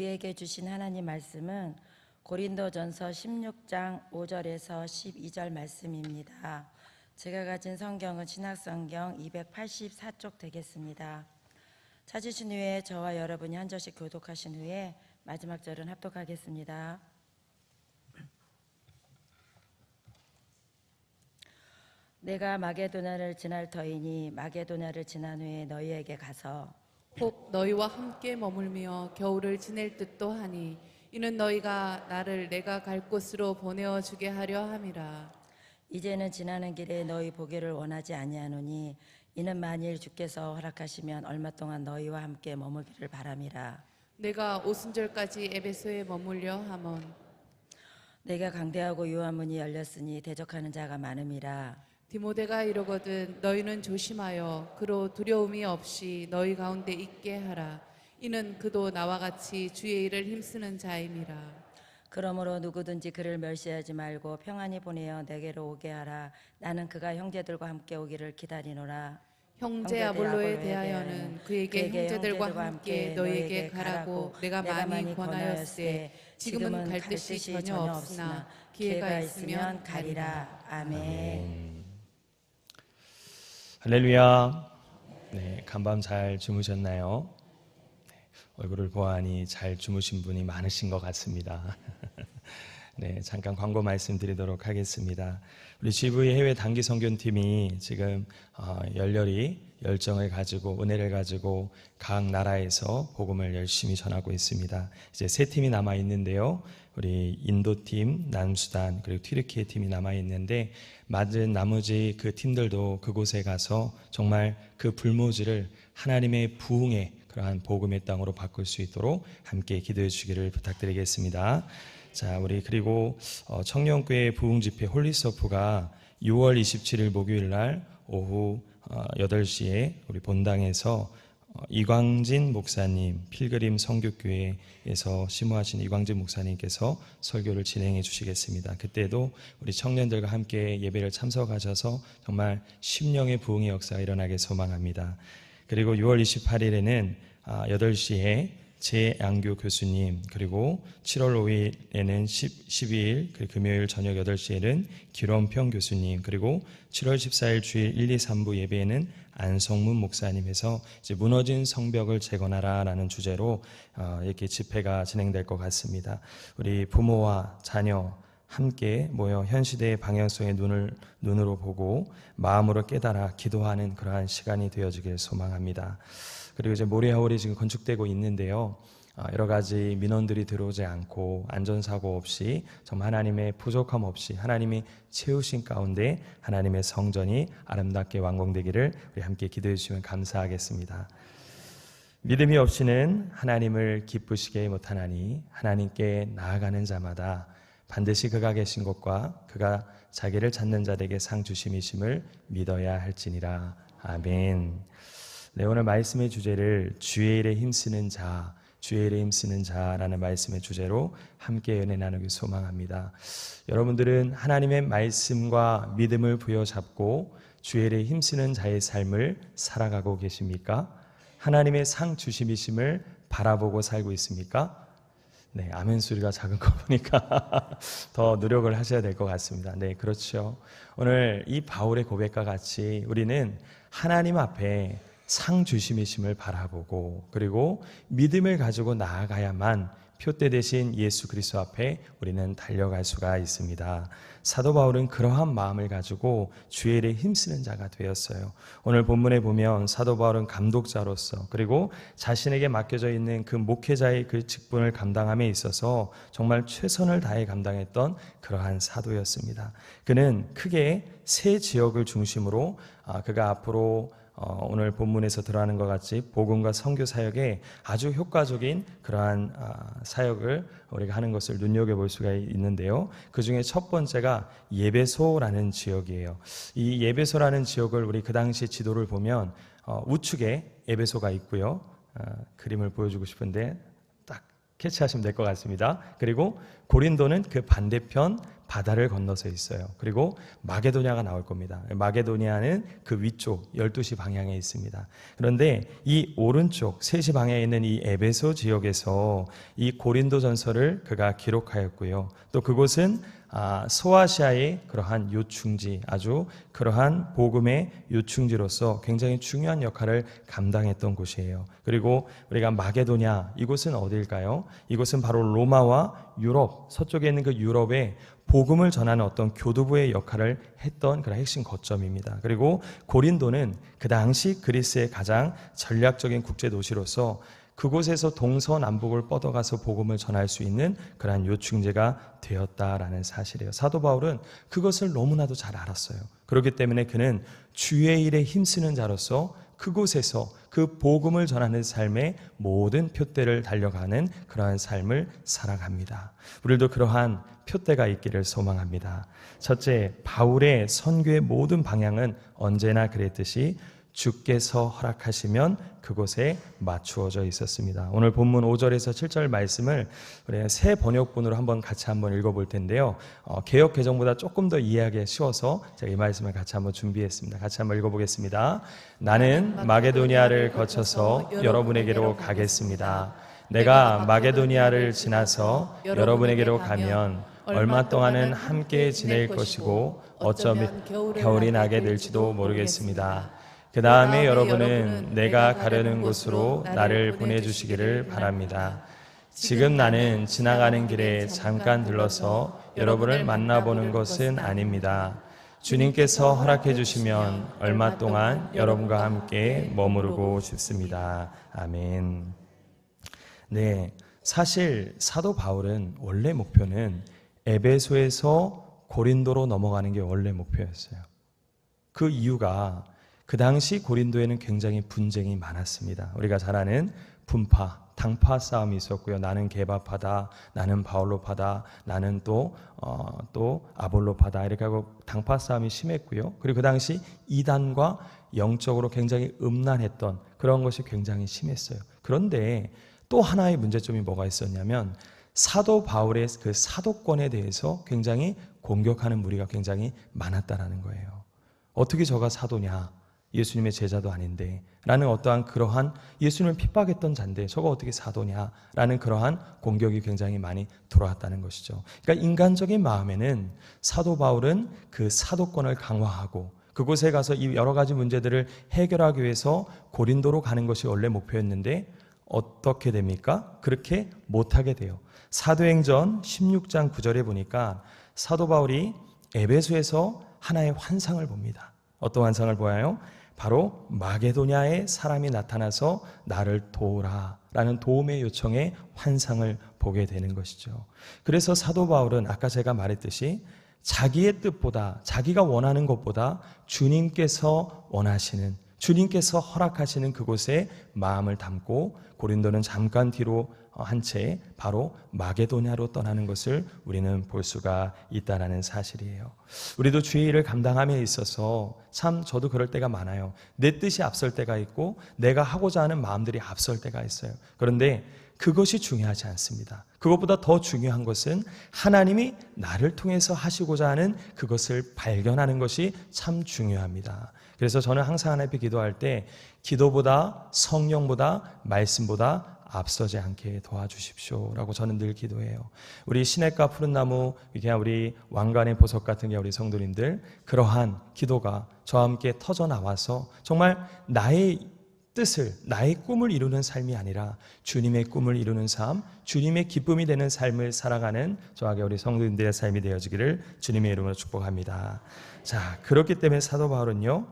우리에게 주신 하나님 말씀은 고린도전서 16장 5절에서 12절 말씀입니다. 제가 가진 성경은 신약성경 284쪽 되겠습니다. 찾으신 후에 저와 여러분이 한 절씩 교독하신 후에 마지막 절은 합독하겠습니다. 내가 마게도냐를 지날 터이니 마게도냐를 지난 후에 너희에게 가서 혹 너희와 함께 머물며 겨울을 지낼 듯도 하니 이는 너희가 나를 내가 갈 곳으로 보내어 주게 하려 함이라. 이제는 지나는 길에 너희 보기를 원하지 아니하노니 이는 만일 주께서 허락하시면 얼마 동안 너희와 함께 머물기를 바람이라. 내가 오순절까지 에베소에 머물려 함은 내가 강대하고 유한 문이 열렸으니 대적하는 자가 많음이라. 디모데가 이르거든 너희는 조심하여 그로 두려움이 없이 너희 가운데 있게 하라. 이는 그도 나와 같이 주의 일을 힘쓰는 자임이라. 그러므로 누구든지 그를 멸시하지 말고 평안히 보내어 내게로 오게 하라. 나는 그가 형제들과 함께 오기를 기다리노라. 형제 아볼로에 대하여는 그에게 형제들과 함께 너희에게 가라고 내가 많이 권하였으되 지금은 갈 뜻이 전혀 없으나 기회가 있으면 가리라. 아멘. 할렐루야. 네, 간밤 잘 주무셨나요? 네, 얼굴을 보아하니 잘 주무신 분이 많으신 것 같습니다. 네, 잠깐 광고 말씀드리도록 하겠습니다. 우리 GV 해외 단기 선교팀이 지금 열렬히 열정을 가지고 은혜를 가지고 각 나라에서 복음을 열심히 전하고 있습니다. 이제 세 팀이 남아 있는데요. 우리 인도팀, 남수단 그리고 튀르키예 팀이 남아 있는데 맞은 나머지 그 팀들도 그곳에 가서 정말 그 불모지를 하나님의 부흥의 그러한 복음의 땅으로 바꿀 수 있도록 함께 기도해 주시기를 부탁드리겠습니다. 자, 우리 그리고 청년교회 부흥집회 홀리서프가 6월 27일 목요일 날 오후 8시에 우리 본당에서 이광진 목사님, 필그림 성교교회에서 심호하신 이광진 목사님께서 설교를 진행해 주시겠습니다. 그때도 우리 청년들과 함께 예배를 참석하셔서 정말 심령의 부흥의 역사가 일어나게 소망합니다. 그리고 6월 28일에는 8시에 제양교 교수님, 그리고 7월 5일에는 12일 금요일 저녁 8시에는 기론평 교수님, 그리고 7월 14일 주일 1, 2, 3부 예배에는 안성문 목사님에서 이제 무너진 성벽을 재건하라라는 주제로 이렇게 집회가 진행될 것 같습니다. 우리 부모와 자녀 함께 모여 현 시대의 방향성의 눈으로 보고 마음으로 깨달아 기도하는 그러한 시간이 되어지길 소망합니다. 그리고 이제 모래하울이 지금 건축되고 있는데요. 여러 가지 민원들이 들어오지 않고 안전사고 없이 정말 하나님의 부족함 없이 하나님이 채우신 가운데 하나님의 성전이 아름답게 완공되기를 우리 함께 기도해 주시면 감사하겠습니다. 믿음이 없이는 하나님을 기쁘시게 못하나니 하나님께 나아가는 자마다 반드시 그가 계신 곳과 그가 자기를 찾는 자에게 상 주심이심을 믿어야 할지니라. 아멘. 네, 오늘 말씀의 주제를 주의 일에 힘쓰는 자, 주의 일에 힘쓰는 자라는 말씀의 주제로 함께 은혜 나누기 소망합니다. 여러분들은 하나님의 말씀과 믿음을 부여잡고 주의 일에 힘쓰는 자의 삶을 살아가고 계십니까? 하나님의 상 주심이심을 바라보고 살고 있습니까? 네, 아멘 소리가 작은 거 보니까 더 노력을 하셔야 될 것 같습니다. 네, 그렇죠. 오늘 이 바울의 고백과 같이 우리는 하나님 앞에 상 주심이심을 바라보고 그리고 믿음을 가지고 나아가야만 표대 되신 예수 그리스도 앞에 우리는 달려갈 수가 있습니다. 사도 바울은 그러한 마음을 가지고 주의 일에 힘쓰는 자가 되었어요. 오늘 본문에 보면 사도 바울은 감독자로서 그리고 자신에게 맡겨져 있는 그 목회자의 그 직분을 감당함에 있어서 정말 최선을 다해 감당했던 그러한 사도였습니다. 그는 크게 세 지역을 중심으로 그가 앞으로 오늘 본문에서 들어가는 것 같이 복음과 선교 사역에 아주 효과적인 그러한 사역을 우리가 하는 것을 눈여겨볼 수가 있는데요. 그 중에 첫 번째가 예배소라는 지역이에요. 이 예배소라는 지역을 우리 그 당시 지도를 보면 우측에 예배소가 있고요. 그림을 보여주고 싶은데 딱 캐치하시면 될 것 같습니다. 그리고 고린도는 그 반대편 바다를 건너서 있어요. 그리고 마게도냐가 나올 겁니다. 마게도냐는 그 위쪽 12시 방향에 있습니다. 그런데 이 오른쪽 3시 방향에 있는 이 에베소 지역에서 이 고린도전서를 그가 기록하였고요. 또 그곳은 소아시아의 그러한 요충지, 아주 그러한 복음의 요충지로서 굉장히 중요한 역할을 감당했던 곳이에요. 그리고 우리가 마게도냐, 이곳은 어딜까요? 이곳은 바로 로마와 유럽, 서쪽에 있는 그 유럽의 복음을 전하는 어떤 교두부의 역할을 했던 그런 핵심 거점입니다. 그리고 고린도는 그 당시 그리스의 가장 전략적인 국제 도시로서 그곳에서 동서남북을 뻗어가서 복음을 전할 수 있는 그러한 요충지가 되었다라는 사실이에요. 사도 바울은 그것을 너무나도 잘 알았어요. 그렇기 때문에 그는 주의 일에 힘쓰는 자로서 그곳에서 그 복음을 전하는 삶의 모든 표대를 달려가는 그러한 삶을 살아갑니다. 우리도 그러한 표대가 있기를 소망합니다. 첫째, 바울의 선교의 모든 방향은 언제나 그랬듯이 주께서 허락하시면 그곳에 맞추어져 있었습니다. 오늘 본문 5절에서 7절 말씀을 우리 새 번역본으로 같이 한번 읽어볼 텐데요. 개역 개정보다 조금 더 이해하기 쉬워서 제가 이 말씀을 같이 한번 준비했습니다. 같이 한번 읽어보겠습니다. 나는 마게도니아를 거쳐서 여러분에게로 가겠습니다. 내가 마게도니아를 지나서 여러분에게로 가면 얼마 동안은 함께 지낼 것이고 어쩌면 겨울이 나게 될지도 모르겠습니다. 그 다음에 여러분은 내가 가려는 곳으로 나를 보내주시기를 바랍니다. 지금 나는 지나가는 길에 잠깐 들러서 여러분을 만나보는 것은 아닙니다. 주님께서 허락해 주시면 얼마 동안 여러분과 함께 머무르고 싶습니다. 아멘. 네, 사실 사도 바울은 원래 목표는 에베소에서 고린도로 넘어가는 게 원래 목표였어요. 그 이유가 그 당시 고린도에는 굉장히 분쟁이 많았습니다. 우리가 잘 아는 분파, 당파 싸움이 있었고요. 나는 게바파다, 나는 바울로파다, 나는 또 아볼로파다, 이렇게 하고 당파 싸움이 심했고요. 그리고 그 당시 이단과 영적으로 굉장히 음란했던 그런 것이 굉장히 심했어요. 그런데 또 하나의 문제점이 뭐가 있었냐면 사도 바울의 그 사도권에 대해서 굉장히 공격하는 무리가 굉장히 많았다라는 거예요. 어떻게 저가 사도냐? 예수님의 제자도 아닌데 라는 어떠한 그러한 예수님을 핍박했던 자인데 저거 어떻게 사도냐 라는 그러한 공격이 굉장히 많이 들어왔다는 것이죠. 그러니까 인간적인 마음에는 사도 바울은 그 사도권을 강화하고 그곳에 가서 이 여러 가지 문제들을 해결하기 위해서 고린도로 가는 것이 원래 목표였는데 어떻게 됩니까? 그렇게 못하게 돼요. 사도행전 16장 9절에 보니까 사도 바울이 에베소에서 하나의 환상을 봅니다. 어떤 환상을 보아요? 바로 마게도냐의 사람이 나타나서 나를 도우라 라는 도움의 요청의 환상을 보게 되는 것이죠. 그래서 사도 바울은 아까 제가 말했듯이 자기의 뜻보다 자기가 원하는 것보다 주님께서 원하시는 주님께서 허락하시는 그곳에 마음을 담고 고린도는 잠깐 뒤로 한 채 바로 마게도냐로 떠나는 것을 우리는 볼 수가 있다는 사실이에요. 우리도 주의 일을 감당함에 있어서 참 저도 그럴 때가 많아요. 내 뜻이 앞설 때가 있고 내가 하고자 하는 마음들이 앞설 때가 있어요. 그런데 그것이 중요하지 않습니다. 그것보다 더 중요한 것은 하나님이 나를 통해서 하시고자 하는 그것을 발견하는 것이 참 중요합니다. 그래서 저는 항상 하나님 앞에 기도할 때 기도보다 성령보다 말씀보다 앞서지 않게 도와주십시오라고 저는 늘 기도해요. 우리 시냇가 푸른나무, 그냥 우리 왕관의 보석 같은 게 우리 성도님들 그러한 기도가 저와 함께 터져 나와서 정말 나의 뜻을, 나의 꿈을 이루는 삶이 아니라 주님의 꿈을 이루는 삶, 주님의 기쁨이 되는 삶을 살아가는 저와 우리 성도님들의 삶이 되어지기를 주님의 이름으로 축복합니다. 자, 그렇기 때문에 사도 바울은요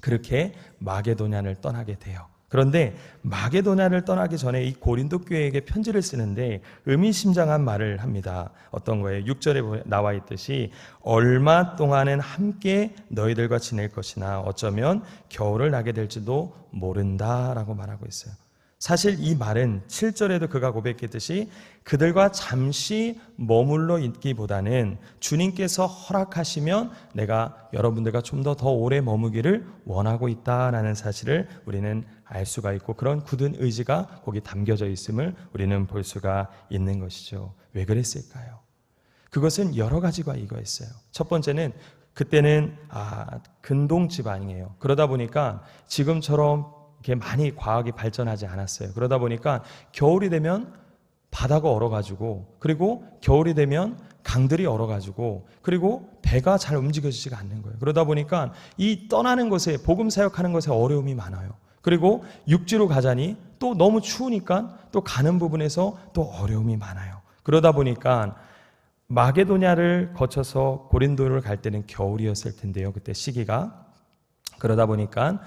그렇게 마게도냐를 떠나게 돼요. 그런데 마게도냐를 떠나기 전에 이 고린도 교회에게 편지를 쓰는데 의미심장한 말을 합니다. 어떤 거예요? 6절에 나와 있듯이 얼마 동안은 함께 너희들과 지낼 것이나 어쩌면 겨울을 나게 될지도 모른다라고 말하고 있어요. 사실 이 말은 7절에도 그가 고백했듯이 그들과 잠시 머물러 있기보다는 주님께서 허락하시면 내가 여러분들과 좀 더 오래 머무기를 원하고 있다라는 사실을 우리는 알 수가 있고 그런 굳은 의지가 거기 담겨져 있음을 우리는 볼 수가 있는 것이죠. 왜 그랬을까요? 그것은 여러 가지가 이거였어요. 첫 번째는 그때는 근동 지방이에요. 그러다 보니까 지금처럼 이렇게 많이 과학이 발전하지 않았어요. 그러다 보니까 겨울이 되면 바다가 얼어가지고, 그리고 겨울이 되면 강들이 얼어가지고, 그리고 배가 잘 움직여지지가 않는 거예요. 그러다 보니까 이 떠나는 것에, 복음 사역하는 것에 어려움이 많아요. 그리고 육지로 가자니 또 너무 추우니까 또 가는 부분에서 또 어려움이 많아요. 그러다 보니까 마게도냐를 거쳐서 고린도를 갈 때는 겨울이었을 텐데요. 그때 시기가. 그러다 보니까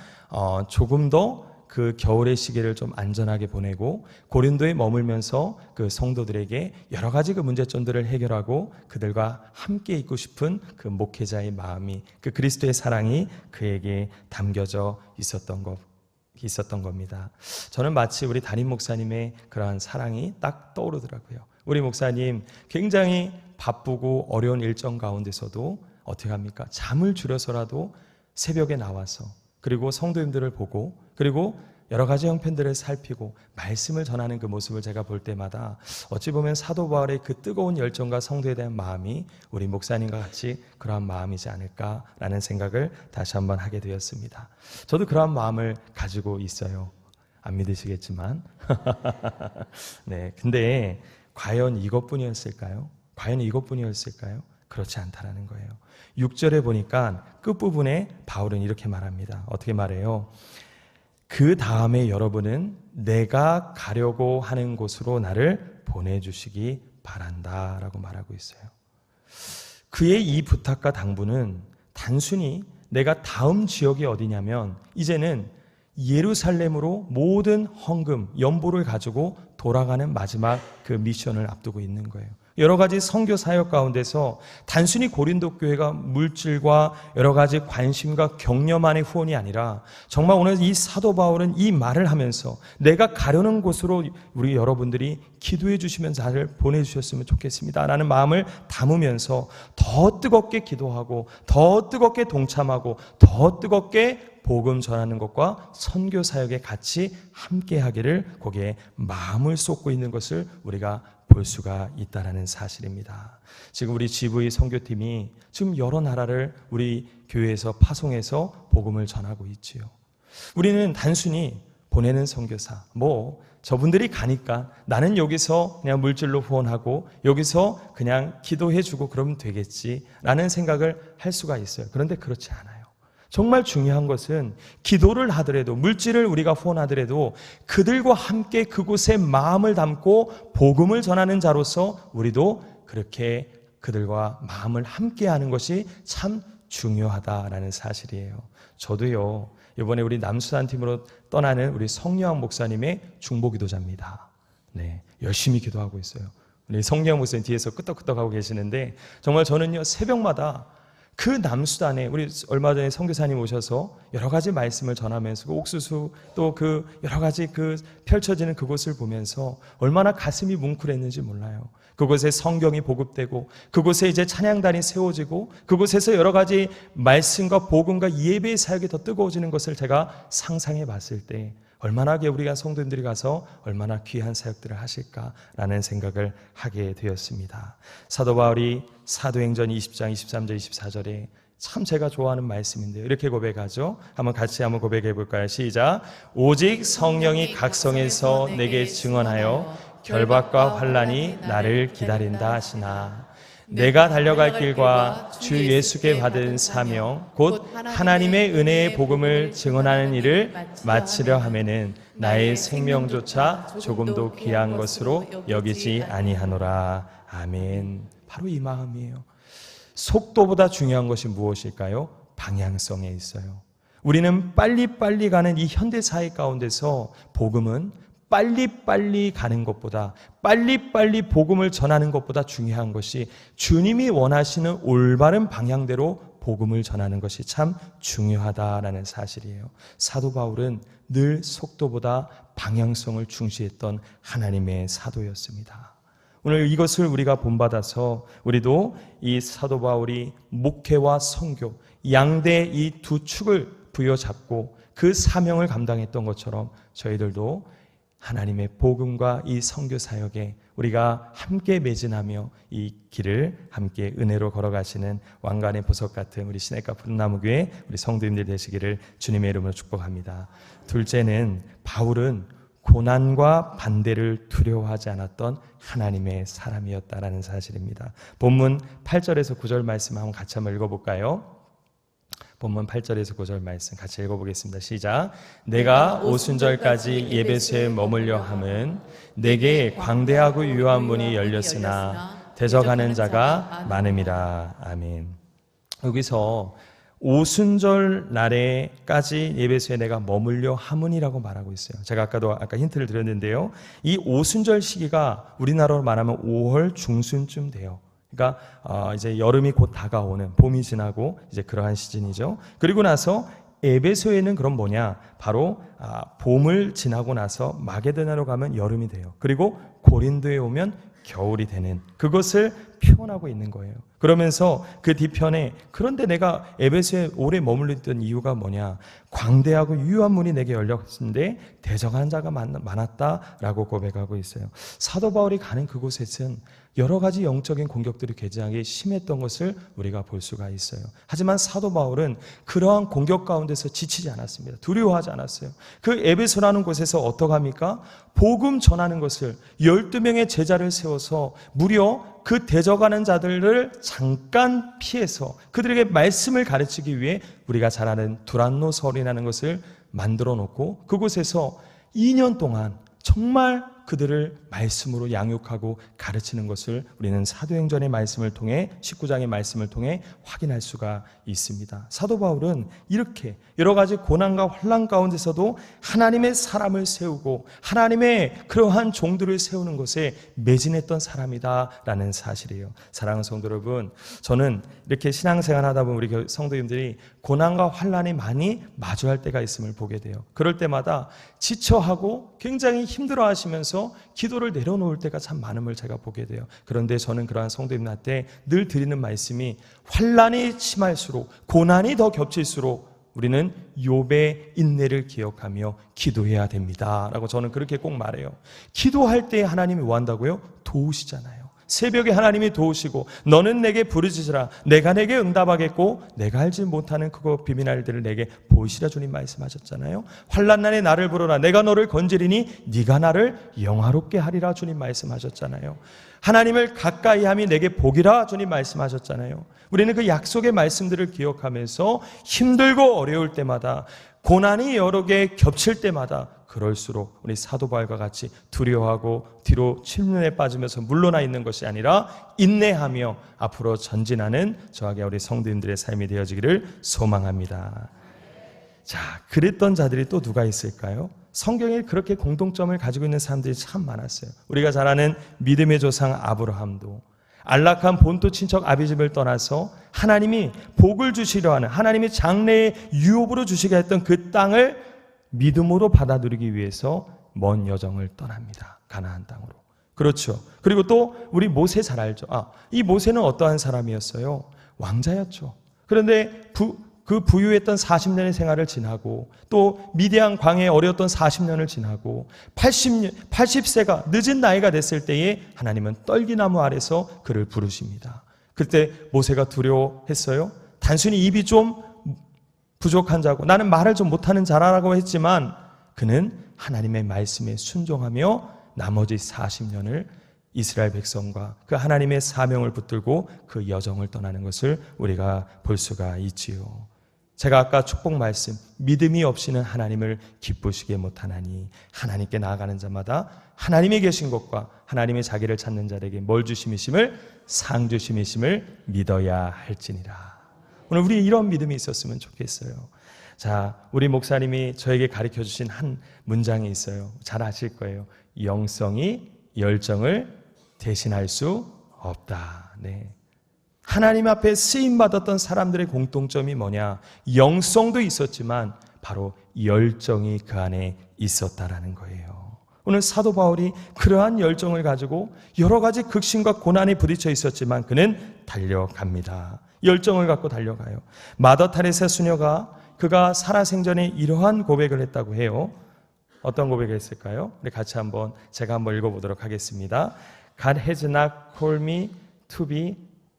조금 더 그 겨울의 시기를 좀 안전하게 보내고 고린도에 머물면서 그 성도들에게 여러 가지 그 문제점들을 해결하고 그들과 함께 있고 싶은 그 목회자의 마음이, 그 그리스도의 사랑이 그에게 담겨져 있었던 겁니다. 저는 마치 우리 담임 목사님의 그러한 사랑이 딱 떠오르더라고요. 우리 목사님 굉장히 바쁘고 어려운 일정 가운데서도 어떻게 합니까? 잠을 줄여서라도 새벽에 나와서, 그리고 성도님들을 보고, 그리고 여러 가지 형편들을 살피고 말씀을 전하는 그 모습을 제가 볼 때마다 어찌 보면 사도 바울의 그 뜨거운 열정과 성도에 대한 마음이 우리 목사님과 같이 그러한 마음이지 않을까라는 생각을 다시 한번 하게 되었습니다. 저도 그러한 마음을 가지고 있어요. 안 믿으시겠지만. 네, 근데 과연 이것뿐이었을까요? 과연 이것뿐이었을까요? 그렇지 않다라는 거예요. 6절에 보니까 끝부분에 바울은 이렇게 말합니다. 어떻게 말해요? 그 다음에 여러분은 내가 가려고 하는 곳으로 나를 보내주시기 바란다 라고 말하고 있어요. 그의 이 부탁과 당부는 단순히 내가 다음 지역이 어디냐면 이제는 예루살렘으로 모든 헌금, 연보를 가지고 돌아가는 마지막 그 미션을 앞두고 있는 거예요. 여러 가지 선교 사역 가운데서 단순히 고린도 교회가 물질과 여러 가지 관심과 격려만의 후원이 아니라 정말 오늘 이 사도 바울은 이 말을 하면서 내가 가려는 곳으로 우리 여러분들이 기도해 주시면 나를 보내주셨으면 좋겠습니다 라는 마음을 담으면서 더 뜨겁게 기도하고 더 뜨겁게 동참하고 더 뜨겁게 복음 전하는 것과 선교 사역에 같이 함께 하기를 거기에 마음을 쏟고 있는 것을 우리가 볼 수가 있다는 사실입니다. 지금 우리 GV 선교팀이 지금 여러 나라를 우리 교회에서 파송해서 복음을 전하고 있지요. 우리는 단순히 보내는 선교사, 저분들이 가니까 나는 여기서 그냥 물질로 후원하고 여기서 그냥 기도해주고 그러면 되겠지라는 생각을 할 수가 있어요. 그런데 그렇지 않아요. 정말 중요한 것은 기도를 하더라도, 물질을 우리가 후원하더라도 그들과 함께 그곳에 마음을 담고 복음을 전하는 자로서 우리도 그렇게 그들과 마음을 함께 하는 것이 참 중요하다라는 사실이에요. 저도요, 이번에 우리 남수단 팀으로 떠나는 우리 성령 목사님의 중보기도자입니다. 네, 열심히 기도하고 있어요. 우리 성령 목사님 뒤에서 끄떡끄떡하고 계시는데 정말 저는요, 새벽마다 그 남수단에 우리 얼마 전에 선교사님 오셔서 여러 가지 말씀을 전하면서 그 옥수수 또 그 여러 가지 그 펼쳐지는 그곳을 보면서 얼마나 가슴이 뭉클했는지 몰라요. 그곳에 성경이 보급되고 그곳에 이제 찬양단이 세워지고 그곳에서 여러 가지 말씀과 복음과 예배의 사역이 더 뜨거워지는 것을 제가 상상해 봤을 때 얼마나 우리가 성도님들이 가서 얼마나 귀한 사역들을 하실까라는 생각을 하게 되었습니다. 사도 바울이 사도행전 20장 23절 24절에 참 제가 좋아하는 말씀인데요. 이렇게 고백하죠. 같이 한번 고백해 볼까요? 시작. 오직 성령이 각성해서 내게 증언하여 결박과 환난이 나를 기다린다 하시나 내가 달려갈 길과 주 예수께 받은 사명 곧 하나님의 은혜의 복음을 증언하는 일을 마치려 하면은 나의 생명조차 조금도 귀한 것으로 여기지 아니하노라. 아멘. 바로 이 마음이에요. 속도보다 중요한 것이 무엇일까요? 방향성에 있어요. 우리는 빨리빨리 가는 이 현대사회 가운데서 복음은 빨리빨리 가는 것보다 빨리빨리 복음을 전하는 것보다 중요한 것이 주님이 원하시는 올바른 방향대로 복음을 전하는 것이 참 중요하다라는 사실이에요. 사도 바울은 늘 속도보다 방향성을 중시했던 하나님의 사도였습니다. 오늘 이것을 우리가 본받아서 우리도 이 사도 바울이 목회와 선교 양대 이 두 축을 부여잡고 그 사명을 감당했던 것처럼 저희들도 하나님의 복음과 이 선교 사역에 우리가 함께 매진하며 이 길을 함께 은혜로 걸어가시는 왕관의 보석 같은 우리 시내가 푸른나무교회 우리 성도님들 되시기를 주님의 이름으로 축복합니다. 둘째는 바울은 고난과 반대를 두려워하지 않았던 하나님의 사람이었다라는 사실입니다. 본문 8절에서 9절 말씀 한번 같이 한번 읽어볼까요? 본문 8절에서 9절 말씀 같이 읽어보겠습니다. 시작. 내가 오순절까지 예배소에 머물려 함은 내게 광대하고 유효한 문이 열렸으나 대적하는 자가 많음이라. 아멘. 여기서 오순절 날에까지 예배소에 내가 머물려 함은이라고 말하고 있어요. 제가 아까 힌트를 드렸는데요. 이 오순절 시기가 우리나라로 말하면 5월 중순쯤 돼요. 그러니까 이제 여름이 곧 다가오는, 봄이 지나고 이제 그러한 시즌이죠. 그리고 나서 에베소에는 그럼 뭐냐? 바로 봄을 지나고 나서 마게도나로 가면 여름이 돼요. 그리고 고린도에 오면 겨울이 되는, 그것을 표현하고 있는 거예요. 그러면서 그 뒤편에 그런데 내가 에베소에 오래 머물렀던 이유가 뭐냐? 광대하고 유효한 문이 내게 열렸는데 대적하는 자가 많았다라고 고백하고 있어요. 사도 바울이 가는 그곳에는 여러 가지 영적인 공격들이 굉장히 심했던 것을 우리가 볼 수가 있어요. 하지만 사도 바울은 그러한 공격 가운데서 지치지 않았습니다. 두려워하지 않았어요. 그 에베소라는 곳에서 어떡합니까? 복음 전하는 것을 12명의 제자를 세워서 무려 그 대적하는 자들을 잠깐 피해서 그들에게 말씀을 가르치기 위해 우리가 잘 아는 두란노 서울이라는 것을 만들어 놓고 그곳에서 2년 동안 정말 그들을 말씀으로 양육하고 가르치는 것을 우리는 사도행전의 말씀을 통해 19장의 말씀을 통해 확인할 수가 있습니다. 사도 바울은 이렇게 여러 가지 고난과 환난 가운데서도 하나님의 사람을 세우고 하나님의 그러한 종들을 세우는 것에 매진했던 사람이다라는 사실이에요. 사랑하는 성도 여러분, 저는 이렇게 신앙생활 하다 보면 우리 성도님들이 고난과 환난이 많이 마주할 때가 있음을 보게 돼요. 그럴 때마다 지쳐하고 굉장히 힘들어하시면서 기도를 내려놓을 때가 참 많음을 제가 보게 돼요. 그런데 저는 그러한 성도님한테 늘 드리는 말씀이 환난이 심할수록, 고난이 더 겹칠수록 우리는 욥의 인내를 기억하며 기도해야 됩니다 라고 저는 그렇게 꼭 말해요. 기도할 때 하나님이 뭐 한다고요? 도우시잖아요. 새벽에 하나님이 도우시고 너는 내게 부르짖으라 내가 내게 응답하겠고 내가 알지 못하는 그거 비밀 일들을 내게 보이시라 주님 말씀하셨잖아요. 환난 날에 나를 부르라 내가 너를 건지리니 네가 나를 영화롭게 하리라 주님 말씀하셨잖아요. 하나님을 가까이 함이 내게 복이라 주님 말씀하셨잖아요. 우리는 그 약속의 말씀들을 기억하면서 힘들고 어려울 때마다 고난이 여러 개 겹칠 때마다 그럴수록 우리 사도 바울과 같이 두려워하고 뒤로 침륜에 빠지면서 물러나 있는 것이 아니라 인내하며 앞으로 전진하는 저에게 우리 성도님들의 삶이 되어지기를 소망합니다. 자, 그랬던 자들이 또 누가 있을까요? 성경에 그렇게 공통점을 가지고 있는 사람들이 참 많았어요. 우리가 잘 아는 믿음의 조상 아브라함도 안락한 본토 친척 아비집을 떠나서 하나님이 복을 주시려 하는 하나님이 장래의 유업으로 주시게 했던 그 땅을 믿음으로 받아 누리기 위해서 먼 여정을 떠납니다. 가나안 땅으로. 그렇죠. 그리고 또 우리 모세 잘 알죠. 이 모세는 어떠한 사람이었어요? 왕자였죠. 그런데 그 부유했던 40년의 생활을 지나고 또 미디안 광야에 어려웠던 40년을 지나고 80세가 늦은 나이가 됐을 때에 하나님은 떨기나무 아래서 그를 부르십니다. 그때 모세가 두려워했어요. 단순히 입이 좀 부족한 자고 나는 말을 좀 못하는 자라고 했지만 그는 하나님의 말씀에 순종하며 나머지 40년을 이스라엘 백성과 그 하나님의 사명을 붙들고 그 여정을 떠나는 것을 우리가 볼 수가 있지요. 제가 아까 축복 말씀, 믿음이 없이는 하나님을 기쁘시게 못하나니 하나님께 나아가는 자마다 하나님이 계신 것과 하나님의 자기를 찾는 자에게 뭘 주심이심을 상 주심이심을 믿어야 할지니라. 오늘 우리 이런 믿음이 있었으면 좋겠어요. 자, 우리 목사님이 저에게 가르쳐 주신 한 문장이 있어요. 잘 아실 거예요. 영성이 열정을 대신할 수 없다. 네. 하나님 앞에 쓰임받았던 사람들의 공통점이 뭐냐? 영성도 있었지만 바로 열정이 그 안에 있었다라는 거예요. 오늘 사도 바울이 그러한 열정을 가지고 여러 가지 극심과 고난에 부딪혀 있었지만 그는 달려갑니다. 열정을 갖고 달려가요. 마더 테레사 수녀가 그가 살아생전에 이러한 고백을 했다고 해요. 어떤 고백이 있을까요? 우리 같이 제가 한번 읽어보도록 하겠습니다. God has not called me to be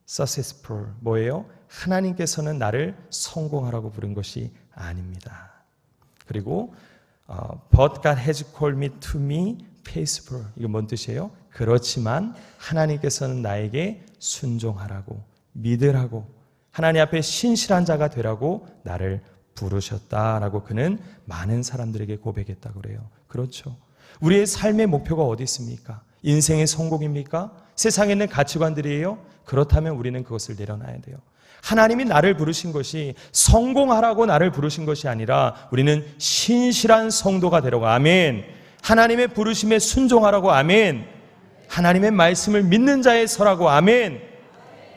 successful. 뭐예요? 하나님께서는 나를 성공하라고 부른 것이 아닙니다. 그리고 But God has called me to be faithful. 이거 뭔 뜻이에요? 그렇지만 하나님께서는 나에게 순종하라고, 믿으라고, 하나님 앞에 신실한 자가 되라고 나를 부르셨다라고 그는 많은 사람들에게 고백했다고 그래요. 그렇죠. 우리의 삶의 목표가 어디 있습니까? 인생의 성공입니까? 세상에 있는 가치관들이에요? 그렇다면 우리는 그것을 내려놔야 돼요. 하나님이 나를 부르신 것이 성공하라고 나를 부르신 것이 아니라 우리는 신실한 성도가 되라고. 아멘. 하나님의 부르심에 순종하라고. 아멘. 하나님의 말씀을 믿는 자의 서라고. 아멘.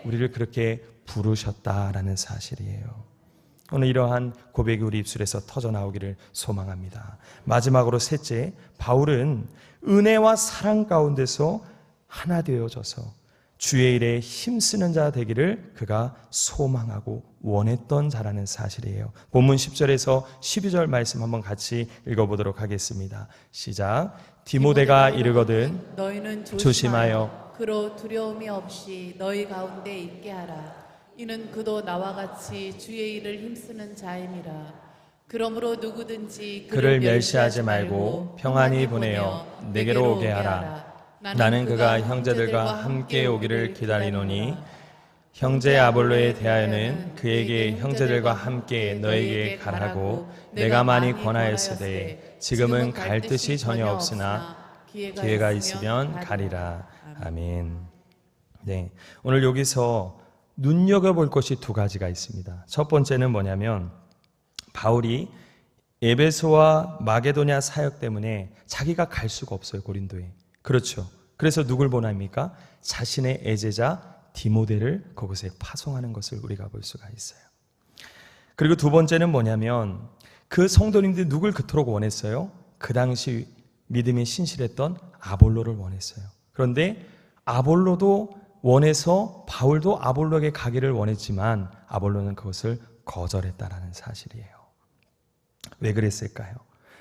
우리를 그렇게 부르셨다라는 사실이에요. 오늘 이러한 고백이 우리 입술에서 터져 나오기를 소망합니다. 마지막으로 셋째, 바울은 은혜와 사랑 가운데서 하나 되어져서 주의 일에 힘쓰는 자 되기를 그가 소망하고 원했던 자라는 사실이에요. 본문 10절에서 12절 말씀 한번 같이 읽어보도록 하겠습니다. 시작. 디모데가 이르거든 너희는 조심하여 그로 두려움이 없이 너희 가운데 있게 하라. 이는 그도 나와 같이 주의 일을 힘쓰는 자임이라. 그러므로 누구든지 그를 멸시하지 말고 평안히 보내어 내게로 오게 하라. 나는 그가 형제들과 함께 오기를 기다리노니 형제 아볼로에 대하여는 그에게 형제들과 함께 너에게 가라고 내가 많이 권하였으되 지금은 갈 뜻이 전혀 없으나 기회가 있으면 가리라. 아멘. 네, 오늘 여기서 눈여겨볼 것이 두 가지가 있습니다. 첫 번째는 뭐냐면 바울이 에베소와 마게도냐 사역 때문에 자기가 갈 수가 없어요. 고린도에. 그렇죠. 그래서 누굴 보냅니까? 자신의 애제자 디모데를 그곳에 파송하는 것을 우리가 볼 수가 있어요. 그리고 두 번째는 뭐냐면 그 성도님들이 누굴 그토록 원했어요? 그 당시 믿음이 신실했던 아볼로를 원했어요. 그런데 아볼로도 원해서 바울도 아볼로에게 가기를 원했지만 아볼로는 그것을 거절했다라는 사실이에요. 왜 그랬을까요?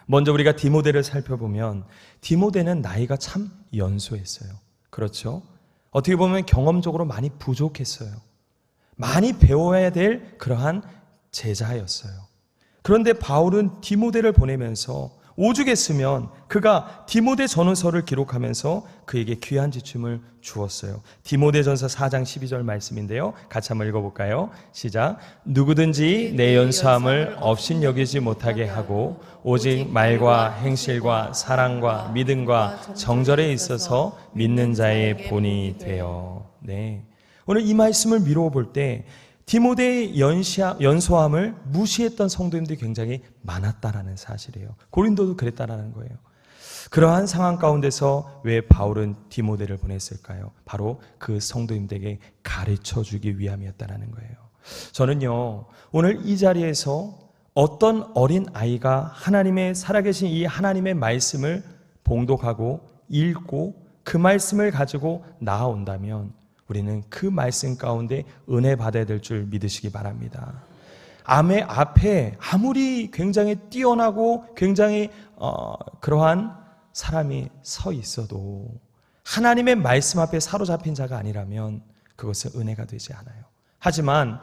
먼저 우리가 디모데를 살펴보면 디모데는 나이가 참 연소했어요. 그렇죠? 어떻게 보면 경험적으로 많이 부족했어요. 많이 배워야 될 그러한 제자였어요. 그런데 바울은 디모데를 보내면서 오죽했으면 그가 디모데 전후서를 기록하면서 그에게 귀한 지침을 주었어요. 디모데전서 4장 12절 말씀인데요. 같이 한번 읽어볼까요? 시작. 누구든지 내 연소함을 업신여기지 못하게 하고 오직 말과 행실과 사랑과 믿음과 정절에 있어서 믿는 자의 본이 되어. 네. 오늘 이 말씀을 미루어 볼 때 디모데의 연소함을 무시했던 성도님들이 굉장히 많았다라는 사실이에요. 고린도도 그랬다라는 거예요. 그러한 상황 가운데서 왜 바울은 디모데를 보냈을까요? 바로 그 성도님들에게 가르쳐주기 위함이었다라는 거예요. 저는요, 오늘 이 자리에서 어떤 어린 아이가 하나님의 살아계신 이 하나님의 말씀을 봉독하고 읽고 그 말씀을 가지고 나아온다면 우리는 그 말씀 가운데 은혜 받아야 될 줄 믿으시기 바랍니다. 앞에 아무리 굉장히 뛰어나고 굉장히 그러한 사람이 서 있어도 하나님의 말씀 앞에 사로잡힌 자가 아니라면 그것은 은혜가 되지 않아요. 하지만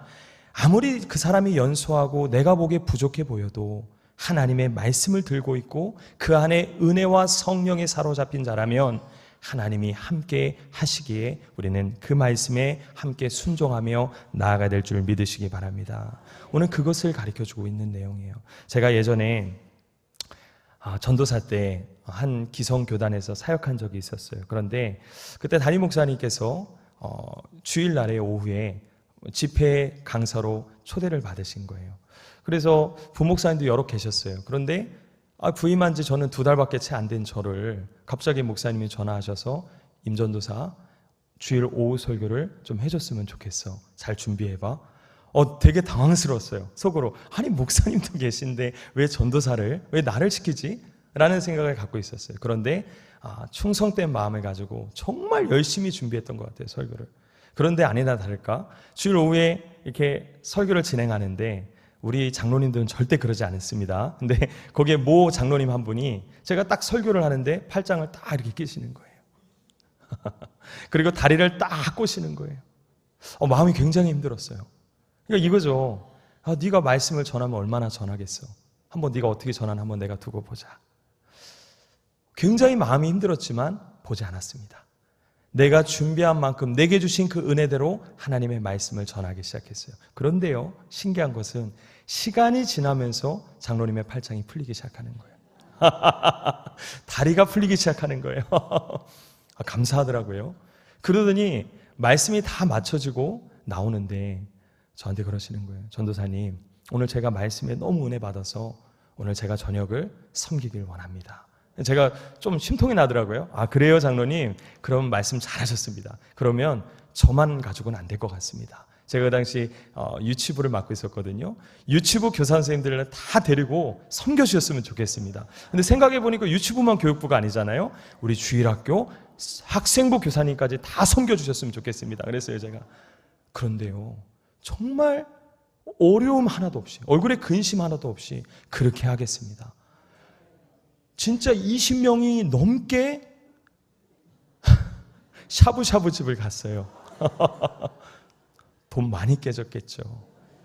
아무리 그 사람이 연소하고 내가 보기에 부족해 보여도 하나님의 말씀을 들고 있고 그 안에 은혜와 성령에 사로잡힌 자라면 하나님이 함께 하시기에 우리는 그 말씀에 함께 순종하며 나아가야 될 줄 믿으시기 바랍니다. 오늘 그것을 가르쳐주고 있는 내용이에요. 제가 예전에 전도사 때 한 기성교단에서 사역한 적이 있었어요. 그런데 그때 담임 목사님께서 주일날에 오후에 집회 강사로 초대를 받으신 거예요. 그래서 부목사님도 여러 계셨어요. 그런데 부임한 지 저는 2달밖에 채 안 된 저를 갑자기 목사님이 전화하셔서 임전도사 주일 오후 설교를 좀 해줬으면 좋겠어. 잘 준비해봐. 되게 당황스러웠어요. 속으로. 아니 목사님도 계신데 왜 전도사를, 왜 나를 시키지? 라는 생각을 갖고 있었어요. 그런데 충성된 마음을 가지고 정말 열심히 준비했던 것 같아요. 설교를. 그런데 아니나 다를까 주일 오후에 이렇게 설교를 진행하는데 우리 장로님들은 절대 그러지 않습니다. 근데 거기에 모 장로님 한 분이 제가 딱 설교를 하는데 팔짱을 딱 이렇게 끼시는 거예요. 그리고 다리를 딱 꼬시는 거예요. 마음이 굉장히 힘들었어요. 그러니까 이거죠. 네가 말씀을 전하면 얼마나 전하겠어. 한번 네가 어떻게 전하나 한번 내가 두고 보자. 굉장히 마음이 힘들었지만 보지 않았습니다. 내가 준비한 만큼 내게 주신 그 은혜대로 하나님의 말씀을 전하기 시작했어요. 그런데요, 신기한 것은 시간이 지나면서 장로님의 팔짱이 풀리기 시작하는 거예요. 다리가 풀리기 시작하는 거예요. 감사하더라고요. 그러더니 말씀이 다 맞춰지고 나오는데 저한테 그러시는 거예요. 전도사님, 오늘 제가 말씀에 너무 은혜 받아서 오늘 제가 저녁을 섬기길 원합니다. 제가 좀 심통이 나더라고요. 그래요 장로님? 그럼 말씀 잘하셨습니다. 그러면 저만 가지고는 안 될 것 같습니다. 제가 그 당시 유치부를 맡고 있었거든요. 유치부 교사 선생님들을 다 데리고 섬겨주셨으면 좋겠습니다. 근데 생각해보니까 유치부만 교육부가 아니잖아요. 우리 주일학교 학생부 교사님까지 다 섬겨주셨으면 좋겠습니다. 그랬어요 제가. 그런데요, 정말 어려움 하나도 없이, 얼굴에 근심 하나도 없이 그렇게 하겠습니다. 진짜 20명이 넘게 샤브샤브 집을 갔어요. 돈 많이 깨졌겠죠.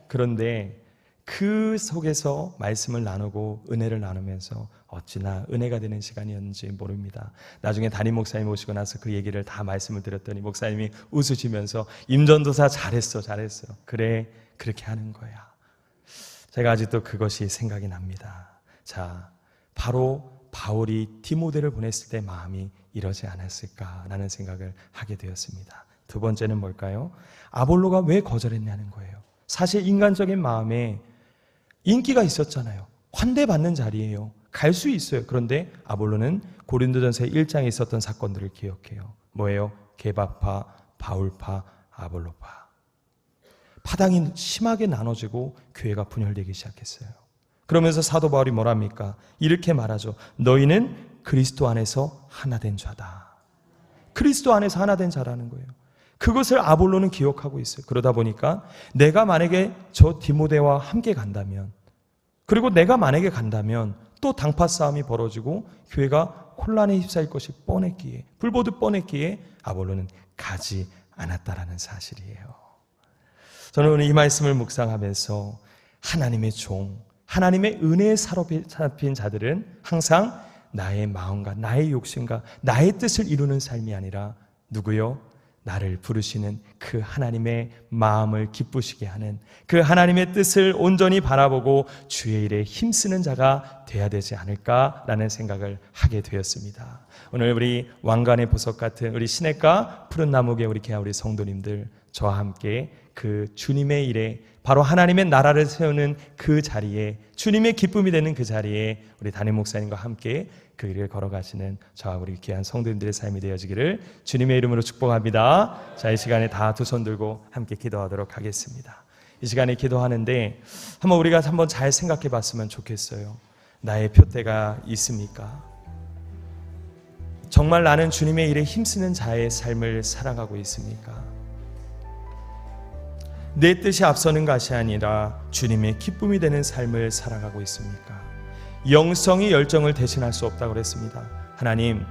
그런데 그 속에서 말씀을 나누고 은혜를 나누면서 어찌나 은혜가 되는 시간이었는지 모릅니다. 나중에 담임 목사님 오시고 나서 그 얘기를 다 말씀을 드렸더니 목사님이 웃으시면서 임전도사 잘했어. 그래, 그렇게 하는 거야. 제가 아직도 그것이 생각이 납니다. 자, 바로 바울이 디모데를 보냈을 때 마음이 이러지 않았을까라는 생각을 하게 되었습니다. 두 번째는 뭘까요? 아볼로가 왜 거절했냐는 거예요. 사실 인간적인 마음에 인기가 있었잖아요. 환대받는 자리예요. 갈 수 있어요. 그런데 아볼로는 고린도전서 1장에 있었던 사건들을 기억해요. 뭐예요? 게바파, 바울파, 아볼로파. 파당이 심하게 나눠지고 교회가 분열되기 시작했어요. 그러면서 사도 바울이 뭐랍니까? 이렇게 말하죠. 너희는 그리스도 안에서 하나된 자다. 그리스도 안에서 하나된 자라는 거예요. 그것을 아볼로는 기억하고 있어요. 그러다 보니까 내가 만약에 저 디모데와 함께 간다면, 그리고 내가 만약에 간다면 또 당파 싸움이 벌어지고 교회가 혼란에 휩싸일 것이 뻔했기에, 불보듯 뻔했기에 아볼로는 가지 않았다라는 사실이에요. 저는 오늘 이 말씀을 묵상하면서 하나님의 종, 하나님의 은혜에 사로잡힌 자들은 항상 나의 마음과 나의 욕심과 나의 뜻을 이루는 삶이 아니라 누구요? 나를 부르시는 그 하나님의 마음을 기쁘시게 하는 그 하나님의 뜻을 온전히 바라보고 주의 일에 힘쓰는 자가 돼야 되지 않을까라는 생각을 하게 되었습니다. 오늘 우리 왕관의 보석 같은 우리 시냇가 푸른 나무계 우리 개화 우리 성도님들, 저와 함께 그 주님의 일에, 바로 하나님의 나라를 세우는 그 자리에, 주님의 기쁨이 되는 그 자리에 우리 담임 목사님과 함께 그 길을 걸어가시는 저와 우리 귀한 성도님들의 삶이 되어지기를 주님의 이름으로 축복합니다. 자, 이 시간에 다 두 손 들고 함께 기도하도록 하겠습니다. 이 시간에 기도하는데 우리가 한번 잘 생각해 봤으면 좋겠어요. 나의 표대가 있습니까? 정말 나는 주님의 일에 힘쓰는 자의 삶을 살아가고 있습니까? 내 뜻이 앞서는 것이 아니라 주님의 기쁨이 되는 삶을 살아가고 있습니까? 영성이 열정을 대신할 수 없다고 그랬습니다. 하나님,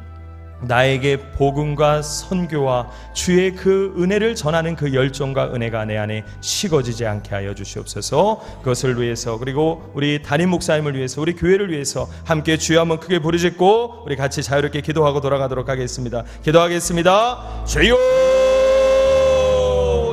나에게 복음과 선교와 주의 그 은혜를 전하는 그 열정과 은혜가 내 안에 식어지지 않게 하여 주시옵소서. 그것을 위해서, 그리고 우리 담임 목사님을 위해서, 우리 교회를 위해서 함께 주여 한번 크게 부르짖고 우리 같이 자유롭게 기도하고 돌아가도록 하겠습니다. 기도하겠습니다. 주여,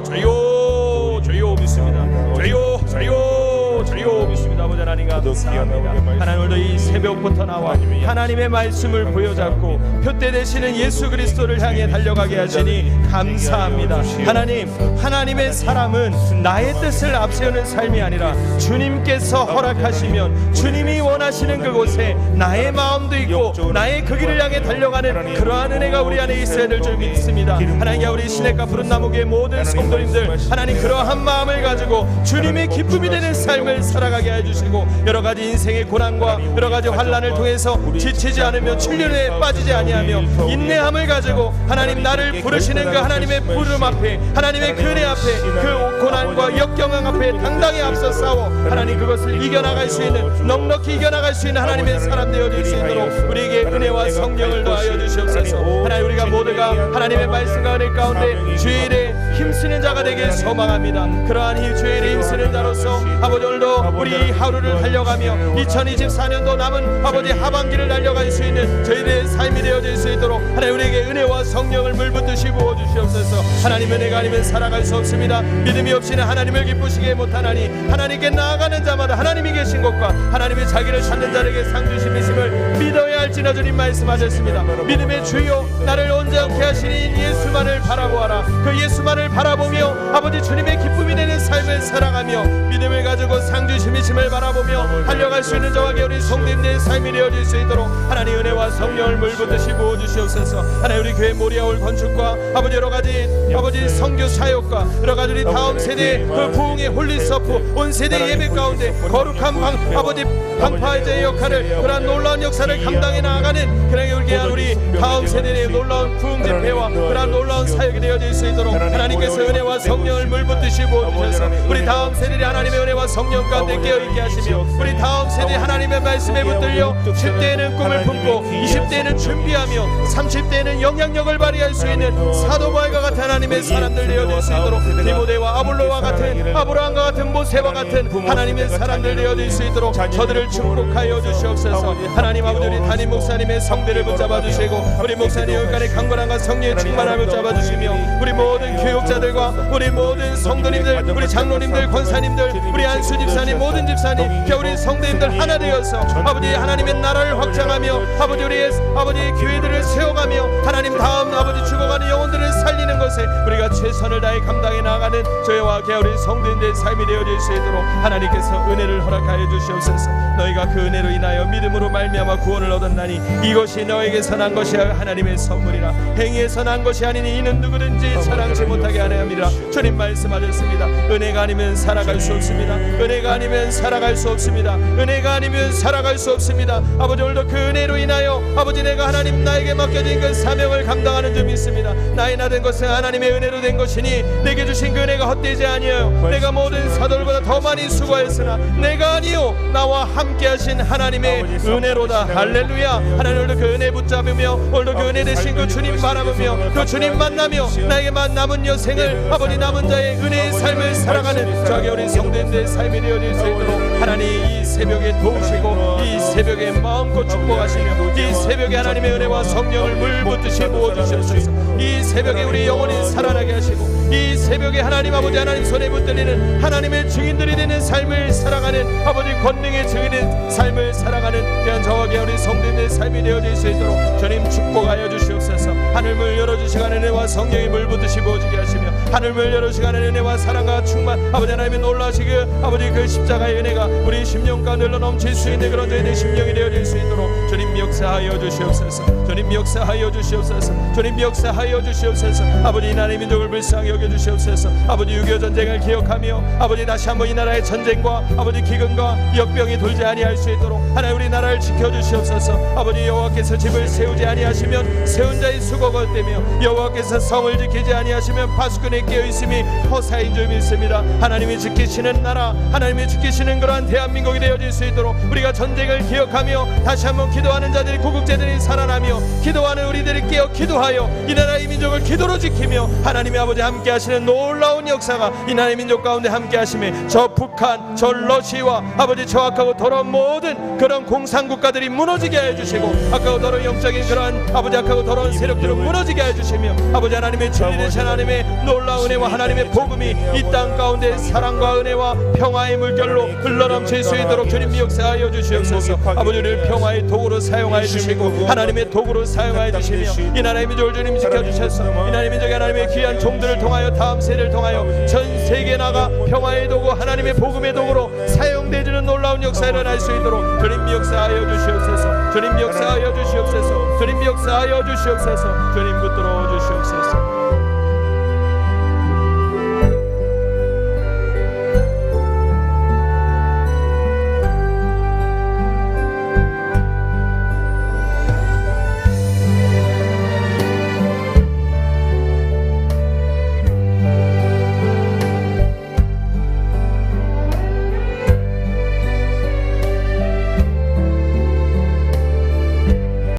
주여, 주여 믿습니다. 주여, 주여, 주여 믿습니다. 아버지 하나님 감사합니다. 하나님, 오늘도 이 새벽부터 나와 하나님의 말씀을 보여잡고 표대 되시는 예수 그리스도를 향해 달려가게 하시니 감사합니다. 하나님, 하나님의 사람은 나의 뜻을 앞세우는 삶이 아니라 주님께서 허락하시면 주님이 원하시는 그곳에 나의 마음도 있고 나의 그 길을 향해 달려가는 그러한 은혜가 우리 안에 있어야 될 줄 믿습니다. 하나님, 우리 시냇가 푸른 나무교회 모든 성도님들, 하나님 그러한 마음을 가지고 주님의 기쁨이 되는 삶을 살아가게 해주시고 가지고 여러 가지 인생의 고난과 여러 가지 환난을 통해서 지치지 않으며 출륜에 빠지지 아니하며 인내함을 가지고 하나님 나를 부르시는 그 하나님의 부름 앞에, 하나님의 그 은혜 앞에, 그 고난과 역경항 앞에 당당히 앞서 싸워 하나님 그것을 이겨나갈 수 있는, 넉넉히 이겨나갈 수 있는 하나님의 사람 되어질 수 있도록 우리에게 은혜와 성령을 더하여 주시옵소서. 하나님 우리가 모두가 하나님의 말씀과 은혜 가운데 주의 일에 힘쓰는 자가 되길 소망합니다. 그러한 이 주의 일에 힘쓰는 자로서 아버지 오늘도 우리 하루를 달려가며 2024년도 남은 아버지 하반기를 달려갈 수 있는 저희들의 삶이 되어질 수 있도록 하나님 우리에게 은혜와 성령을 물붓듯이 부어주시옵소서. 하나님 은혜가 아니면 살아갈 수 없습니다. 믿음이 없이는 하나님을 기쁘시게 못하나니 하나님께 나아가는 자마다 하나님이 계신 것과 하나님의 자기를 찾는 자에게 상 주심이심을 믿어야 할지나 주님 말씀하셨습니다. 믿음의 주요 나를 온전케 하시니 예수만을 바라보아라. 그 예수만을 바라보며 아버지 주님의 기쁨이 되는 삶을 살아가며 믿음을 가지고 상 주심이심을 바라보며 달려갈 수 있는 저와 우리 성도님들의 삶이 되어질 수 있도록 하나님 은혜와 성령을 물붓듯이 부어주시옵소서. 하나님 우리 교회 모리아홀 건축과 아버지 여러 가지 아버지 선교 사역과 여러 가지 우리 다음 세대의 그 부흥의 홀리서프 온 세대 예배 가운데 거룩한 아버지 방파제의 역할을 그러한 놀라운 역사를 감당해 나아가는 그러한 우리 다음 세대의 놀라운 부흥 집회와 그러한 놀라운 사역이 되어질 수 있도록 하나님께서 은혜와 성령을 물붓듯이 부어주셔서 우리 다음 세대의 하나님의 은혜와 성령 가운데 깨어있게 하시며 우리 다음 세대 하나님의 말씀에 붙들려 10대에는 꿈을 품고 20대에는 준비하며 30대에는 영향력을 발휘할 수 있는 사도바울과 같은 하나님의 사람들 되어질 수 있도록 디모데와 아볼로와 같은 아브라함과 같은 모세와 같은 하나님의 사람들 되어질 수 있도록 저들을 축복하여 주시옵소서. 하나님 아버지 우리 담임 목사님의 성대를 붙잡아 주시고 우리 목사님 여기까지 강건함과 성령의 충만함을 붙잡아 주시며 우리 모든 교육자들과 우리 모든 성도님들 우리 장로님들 권사님들 우리 안수 집사님 모든 집사님 우리 성도님들 하나 되어서 아버지 하나님의 나라를 확장하며 아버지 우리의 아버지 교회들을 세워가며 하나님 다음 아버지 죽어가는 영혼들을 살리는 것에 우리가 최선을 다해 감당해 나가는 저희와 우리 성도님들의 삶이 되어질 수 있도록 하나님께서 은혜를 허락하여 주시옵소서. 너희가 그 은혜로 인하여 믿음으로 말미암아 구원을 얻었나니 이것이 너에게서 난 것이 하나님의 선물이라. 행위에서 난 것이 아니니 이는 누구든지 자랑치 못하게 하려 함이라. 주님 말씀하셨습니다. 은혜가 아니면 살아갈 수 없습니다. 은혜가 아니면 살아갈 수 없습니다. 은혜가 아니면 살아갈 수 없습니다. 아버지 오늘도 그 은혜로 인하여 아버지 내가 하나님 나에게 맡겨진 그 사명을 감당하는 줄 믿습니다. 나의 나 된 것은 하나님의 은혜로 된 것이니 내게 주신 그 은혜가 헛되지 아니하여 내가 모든 사도들보다 더 많이 수고하였으나 내가 아니요 나와 함께 하신 하나님의 은혜로다. 할렐루야. 하나님 오늘도 그 은혜 붙잡으며 오늘도 그 은혜 되신 그 주님 바라보며 그 주님 만나며 나에게만 남은 여생을 아버지 남은 자의 은혜의 삶을 살아가는 저에게 우리 성도님들의 삶이 되어질 수 있도록 하나님 이 새벽에 도우시고 이 새벽에 마음껏 축복하시며 이 새벽에 하나님의 은혜와 성령을 물붓듯이 부어주시옵소서. 이 새벽에 우리 영혼이 살아나게 하시고 이 새벽에 하나님 아버지 하나님 손에 붙들리는 하나님의 증인들이 되는 삶을 살아가는 아버지 권능의 증인의 삶을 살아가는 그런 저와 우리 성도님의 삶이 되어질 수 있도록 주님 축복하여 주시옵소서. 하늘문을 열어주시가는 은혜와 성령이 물붓듯이 부어지게 하시며 하늘문을 열어주시가는 은혜와 사랑과 충만 아버지 하나님의 놀라시기 아버지 그 십자가의 은혜가 우리 심령과 늘러 넘칠 수 있는 그런 저희의 심령이 되어질 수 있도록 주님 역사하여 주시옵소서. 주님 역사하여 주시옵소서. 주님 역사하여 주시옵소서. 아버지 이 나라의 민족을 불쌍히 여겨주시옵소서. 아버지 6.25 전쟁을 기억하며 아버지 다시 한번 이 나라의 전쟁과 아버지 기근과 역병이 돌지 아니할 수 있도록 하나님 우리 나라를 지켜주시옵소서. 아버지 여호와께서 집을 세우지 아니하시면 세운 자의 수고가 헛되며 여호와께서 성을 지키지 아니하시면 파수꾼의 깨어있음이 허사인 줄 믿습니다. 하나님이 지키시는 나라 하나님이 지키시는 그러한 대한민국이 되어질 수 있도록 우리가 전쟁을 기억하며 다시 한번 기도하는 자들이 구국제들이 살아나며 기도하는 우리들이 깨어 기도하여 이 나라의 민족을 기도로 지키며 하나님의 아버지 함께 하시는 놀라운 역사가 이 나라의 민족 가운데 함께 하시며 저 북한 저 러시아와 아버지 저악하고 더러운 모든 그런 공산국가들이 무너지게 하여 주시고 악하고 더러운 영적인 그러한 아버지 악하고 더러운 세력들을 무너지게 하여 주시며 아버지 하나님의 진리 되신 하나님의 놀라운 은혜와 하나님의 복음이 이 땅 가운데 사랑과 은혜와 평화의 물결로 흘러넘칠 수 있도록 주님 역사하여 주시옵소서. 아버지 우리를 평화의 도구로 사용하여 주시고 하나님의 도구로 사용하여 주시며 이 나라의 민족을 주님 지켜주셔서 이 나라의 민족의 하나님의 귀한 종들을 통하여 다음 세대를 통하여 전 세계에 나가 평화의 도구 하나님의 복음의 도구로 사용되어지는 놀라운 역사를 일어날 수 있도록 주님 역사하여 주시옵소서. 주님 역사하여 주시옵소서. 주님 역사하여 주시옵소서. 주님 붙들어 주시옵소서.